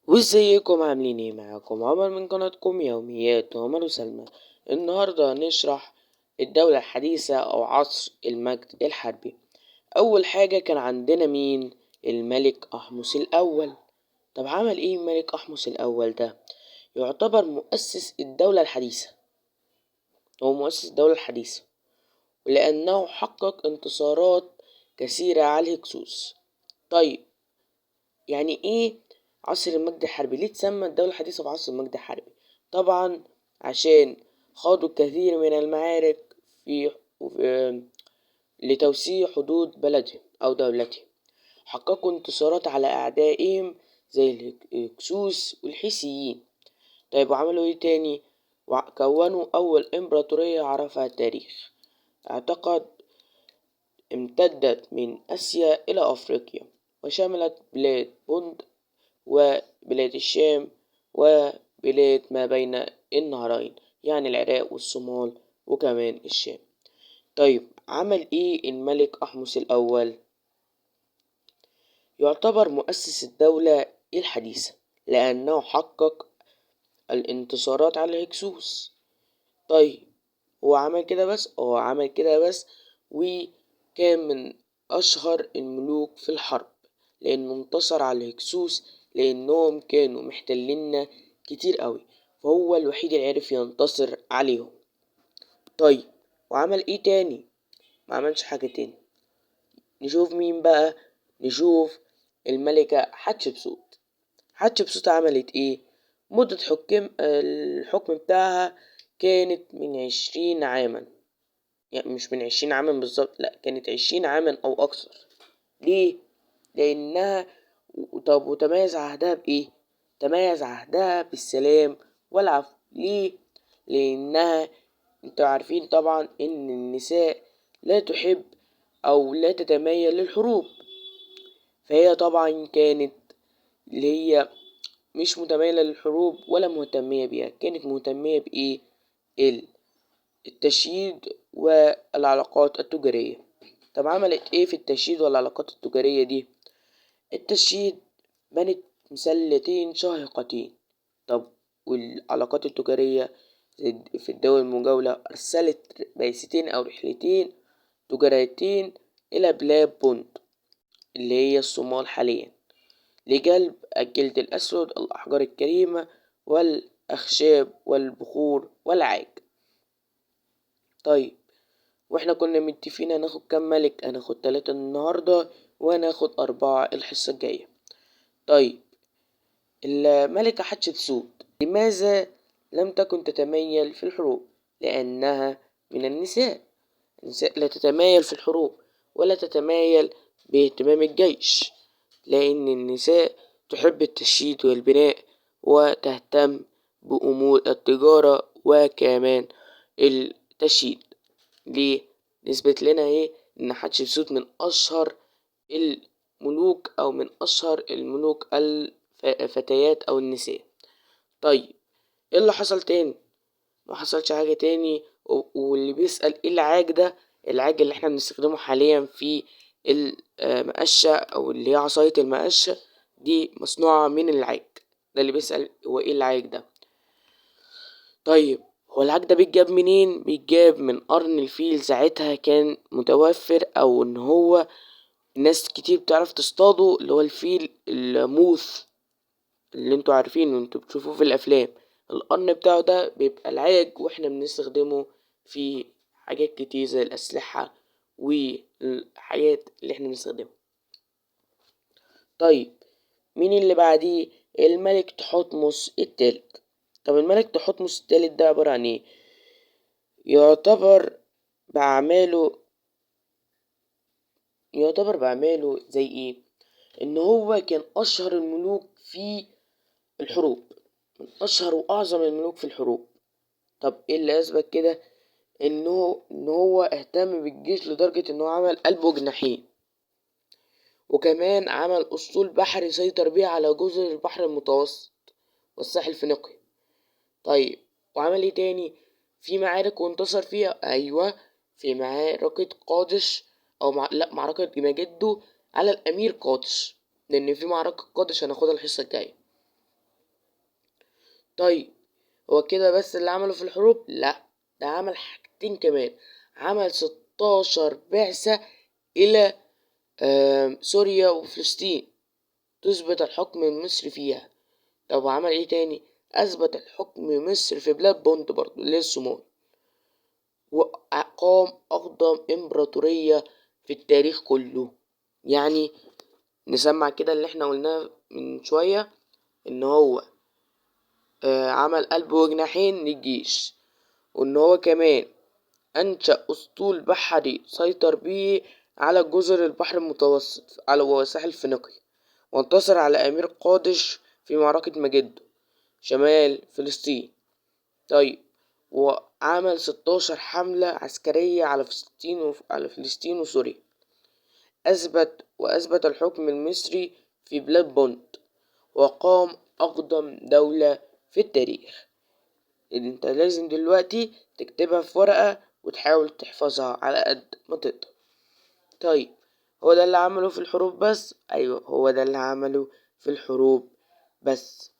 وازيكم عاملين ايه؟ معاكم عمر من قناتكم يوميات عمر وسلمى. النهاردة هنشرح الدولة الحديثة او عصر المجد الحربي. اول حاجة كان عندنا مين؟ الملك احمس الاول. طب عمل ايه الملك احمس الاول ده؟ يعتبر مؤسس الدولة الحديثة، هو مؤسس الدولة الحديثة لانه حقق انتصارات كثيرة على الهكسوس. طيب يعني ايه عصر المجد الحربي؟ ليه تسمى الدولة الحديثة بعصر المجد الحربي؟ طبعا عشان خاضوا الكثير من المعارك في لتوسيع حدود بلدهم أو دولتهم، حققوا انتصارات على أعدائهم زي الهكسوس والحيثيين. طيب وعملوا ايه تاني؟ كونوا أول إمبراطورية عرفها التاريخ، اعتقد امتدت من آسيا إلى أفريقيا، وشملت بلاد بند وبلاد الشام وبلاد ما بين النهرين، يعني العراق والصومال وكمان الشام. طيب عمل ايه الملك أحمس الأول؟ يعتبر مؤسس الدولة الحديثة لأنه حقق الانتصارات على الهكسوس. طيب هو عمل كده بس؟ عمل كده بس، وكان من أشهر الملوك في الحرب لأنه انتصر على الهكسوس، لأنهم كانوا محتليننا كتير قوي، فهو الوحيد اللي عرف ينتصر عليهم. طيب وعمل ايه تاني؟ ما عملش حاجة تاني. نشوف مين بقى؟ نشوف الملكة حتشبسوت. حتشبسوت عملت ايه؟ مدة الحكم بتاعها كانت من 20 عاما، يعني مش من 20 عاما بالظبط، لأ كانت 20 عاما أو أكثر. ليه؟ لأنها طب وتميز عهدها بإيه؟ تميز عهدها بالسلام والعفو. ليه؟ لأنها انتوا عارفين طبعا إن النساء لا تحب أو لا تتميل للحروب، فهي طبعا كانت اللي هي مش متميلة للحروب ولا مهتمية بيها، كانت مهتمية بإيه؟ التشييد والعلاقات التجارية. طب عملت ايه في التشييد والعلاقات التجارية دي؟ التشييد بنت مسلتين شاهقتين. طب والعلاقات التجارية في الدول المجاولة أرسلت بعثتين أو رحلتين تجاريتين إلى بلاد بوند اللي هي الصومال حاليا، لجلب الجلد الأسود، الأحجار الكريمة والأخشاب والبخور والعاج. طيب واحنا كنا متفقين هناخد كام ملك؟ هناخد 3 النهاردة وهناخد 4 الحصة الجاية. طيب الملكة حتشبسوت لماذا لم تكن تتميل في الحروب؟ لأنها من النساء لا تتمايل في الحروب ولا تتمايل باهتمام الجيش، لأن النساء تحب التشييد والبناء وتهتم بأمور التجارة وكمان التشييد. ليه؟ نثبت لنا ايه؟ ان حتشبسوت من اشهر الملوك او من اشهر الملوك الفتيات او النساء. طيب ايه اللي حصل تاني؟ ما حصلش حاجة تاني. واللي بيسأل ايه العاج ده؟ العاج اللي احنا بنستخدمه حاليا في المقشة او اللي هي عصاية المقشة دي مصنوعة من العاج. ده اللي بيسأل هو ايه العاج ده. طيب هو العاج ده بيتجاب منين؟ بيتجاب من قرن الفيل، ساعتها كان متوفر او ان هو ناس كتير بتعرف تصطاده، اللي هو الفيل الموث اللي انتوا عارفينه انتوا بتشوفوه في الافلام. القرن بتاعه ده بيبقى العاج، واحنا بنستخدمه في حاجات كتير زي الاسلحة والحاجات اللي احنا بنستخدمها. طيب مين اللي بعديه؟ الملك تحتمس التالت. طب الملك تحتمس التالت ده عبارة عن ايه؟ يعتبر بأعماله يعتبر بأعماله زي ايه؟ ان هو كان اشهر الملوك في الحروب، من اشهر واعظم الملوك في الحروب. طب ايه اللي اثبت كده؟ ان هو اهتم بالجيش لدرجة ان هو عمل قلب وجناحين، وكمان عمل اسطول بحري يسيطر بيه على جزر البحر المتوسط والساحل الفينيقي. طيب وعمل ايه تاني؟ في معارك وانتصر فيها، ايوه، في معركة قادش لا، معركة مجده على الامير قادش، لان في معركة قادش هناخدها الحصة الجاية. طيب هو كده بس اللي عمله في الحروب؟ لا، ده عمل حاجتين كمان. عمل 16 بعثة إلى سوريا وفلسطين تثبت الحكم المصري فيها. طب وعمل ايه تاني؟ أثبت الحكم مصر في بلاد بونت برضو اللي هي الصومال، وأقام أقدم إمبراطورية في التاريخ كله. يعني نسمع كده اللي احنا قلناه من شوية، ان هو عمل قلب وجناحين للجيش، وان هو كمان انشأ اسطول بحري سيطر به على جزر البحر المتوسط على وساحل فينيقيا، وانتصر على امير قادش في معركة مجدو شمال فلسطين. طيب وعمل 16 حملة عسكرية على فلسطين وسوريا. وأثبت الحكم المصري في بلاد بونت، وقام أقدم دولة في التاريخ. انت لازم دلوقتي تكتبها في ورقة وتحاول تحفظها على قد ما تقدر. طيب هو ده اللي عمله في الحروب بس؟ ايوه، هو ده اللي عمله في الحروب بس.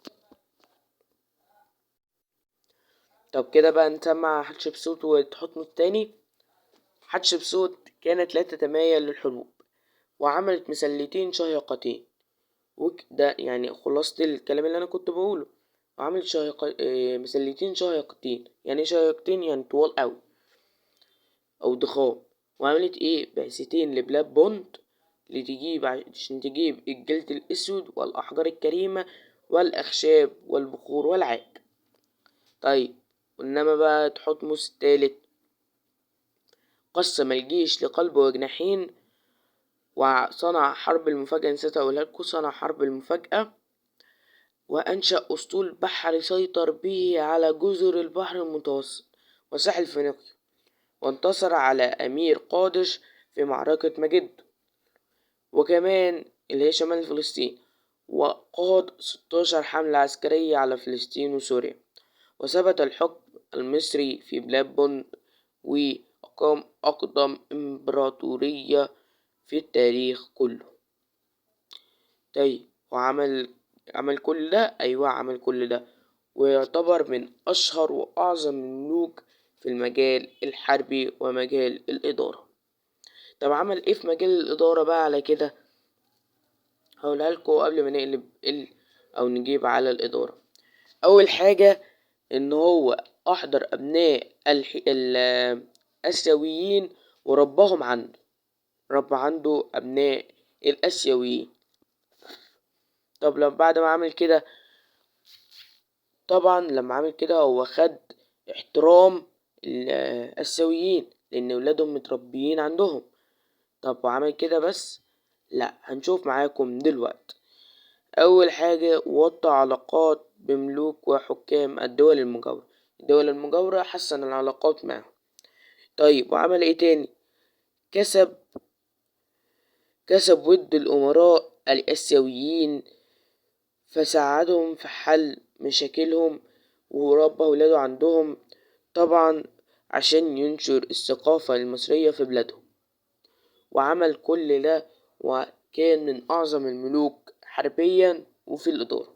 طب كده بقى نسمع حتشبسوت وتحتمس التاني. حتشبسوت كانت لا تتمايل للحروب، وعملت مسلتين شاهقتين، ده يعني خلاصة الكلام اللي انا كنت بقوله. وعملت مسلتين شاهقتين. يعني ايه شاهقتين؟ يعني طوال اوي او ضخام. وعملت ايه؟ بعثتين لبلاد بونت عشان تجيب الجلد الاسود والاحجار الكريمة والاخشاب والبخور والعاج. طيب وانما بقى تحتمس التالت قسم الجيش لقلب وجناحين، وصنع حرب المفاجأة. نسيت اقولها لكم، صنع حرب المفاجأة، وأنشأ أسطول بحري سيطر به على جزر البحر المتوسط وساحل فينيقيا، وانتصر على أمير قادش في معركة مجد، وكمان اللي هي شمال فلسطين، وقاد 16 حملة عسكرية على فلسطين وسوريا، وثبت الحكم المصري في بلاد بون، وأقام أقدم إمبراطورية في التاريخ كله. طيب عمل كل ده؟ أيوة عمل كل ده، ويعتبر من أشهر وأعظم الملوك في المجال الحربي ومجال الإدارة. طب عمل إيه في مجال الإدارة بقى على كده؟ هقولها لكم قبل ما نقلب أو نجيب على الإدارة. أول حاجة إن هو أحضر أبناء الآسيويين وربهم عنده. رب عنده أبناء الآسيويين. طب لما بعد ما عمل كده، طبعا لما عمل كده هو خد احترام الآسيويين لأن ولادهم متربيين عندهم. طب وعمل كده بس؟ لا، هنشوف معاكم دلوقتي. أول حاجة وطى علاقات بملوك وحكام الدول المجاورة. الدول المجاورة حسن العلاقات معهم. طيب وعمل ايه تاني؟ كسب ود الأمراء الآسيويين، فساعدهم في حل مشاكلهم وربى ولاده عندهم، طبعا عشان ينشر الثقافة المصرية في بلادهم. وعمل كل ده، وكان من أعظم الملوك حربيا وفي الإدارة.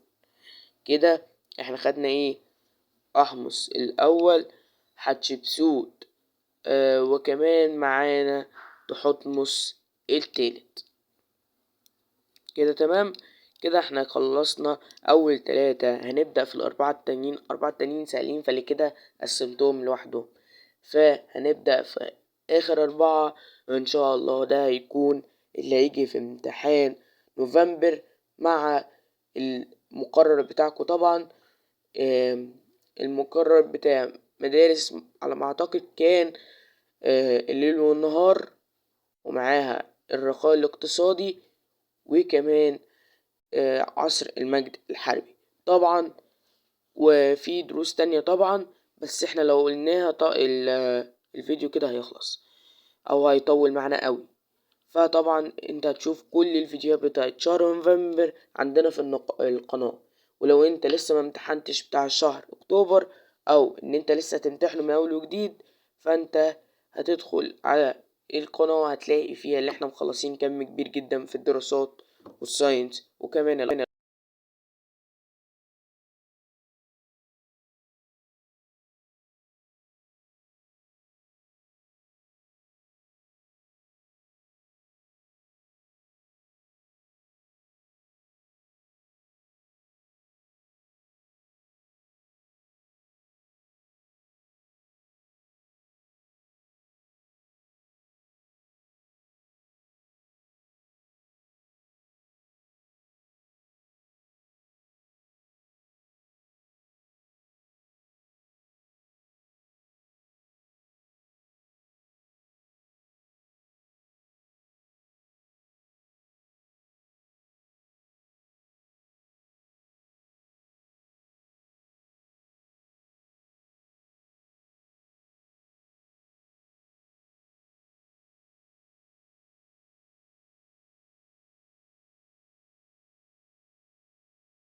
كده احنا خدنا ايه؟ أحمس الأول، حتشبسوت، وكمان معانا تحتمس التالت. كده تمام. كده احنا خلصنا اول 3. هنبدأ في الاربعة التانيين. اربعة التانيين سهلين، فاللي كده قسمتهم لوحدهم. فهنبدأ في اخر 4 ان شاء الله. ده هيكون اللي هيجي في امتحان نوفمبر مع المقرر بتاعكم طبعا. المقرر بتاع مدارس على ما اعتقد كان الليل والنهار، ومعاها الرخاء الاقتصادي، وكمان عصر المجد الحربي طبعا. وفي دروس تانية طبعا، بس احنا لو قلناها الفيديو كده هيخلص او هيطول معنا قوي. فطبعا انت هتشوف كل الفيديوهات بتاعت شهر نوفمبر عندنا في القناة. ولو انت لسه ما امتحنتش بتاع شهر اكتوبر، او ان انت لسه تمتحنه من اول وجديد، فانت هتدخل على القناة، هتلاقي فيها اللي احنا مخلصين كم كبير جدا في الدراسات والساينس وكمان